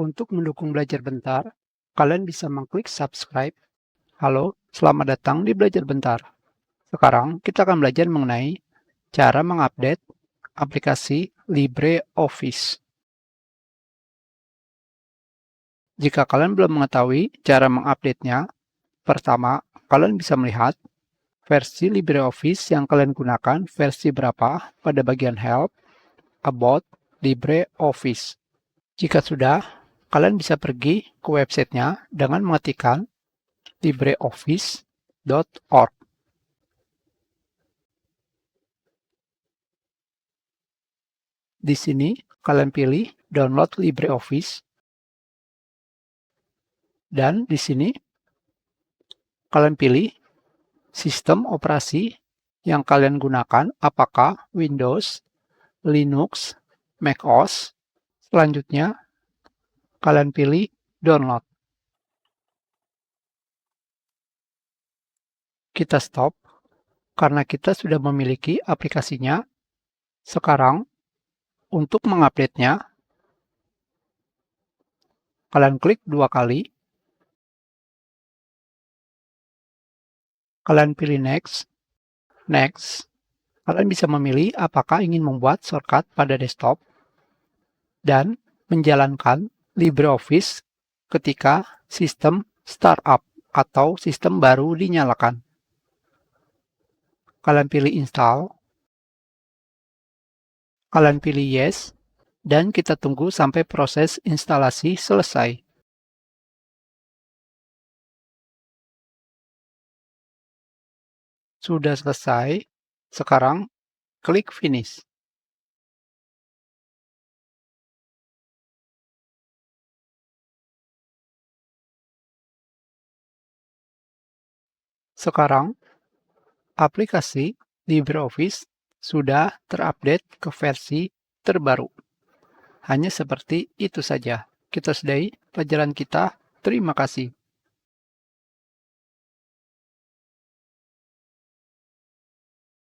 Untuk mendukung Belajar Bentar, kalian bisa mengklik subscribe. Halo, selamat datang di Belajar Bentar. Sekarang kita akan belajar mengenai cara mengupdate aplikasi LibreOffice. Jika kalian belum mengetahui cara mengupdate-nya, pertama, kalian bisa melihat versi LibreOffice yang kalian gunakan versi berapa pada bagian Help, About, LibreOffice. Jika sudah, kalian bisa pergi ke websitenya dengan mengetikkan libreoffice.org. Di sini, kalian pilih Download LibreOffice. Dan di sini, kalian pilih sistem operasi yang kalian gunakan, apakah Windows, Linux, macOS. Selanjutnya, kalian pilih Download. Kita stop, karena kita sudah memiliki aplikasinya. Sekarang, untuk mengupdate-nya, kalian klik 2 kali. Kalian pilih Next. Next. Kalian bisa memilih apakah ingin membuat shortcut pada desktop dan menjalankan LibreOffice ketika sistem startup atau sistem baru dinyalakan. Kalian pilih Install. Kalian pilih Yes. Dan kita tunggu sampai proses instalasi selesai. Sudah selesai. Sekarang, klik Finish. Sekarang, aplikasi LibreOffice sudah terupdate ke versi terbaru. Hanya seperti itu saja. Kita sudahi pelajaran kita. Terima kasih.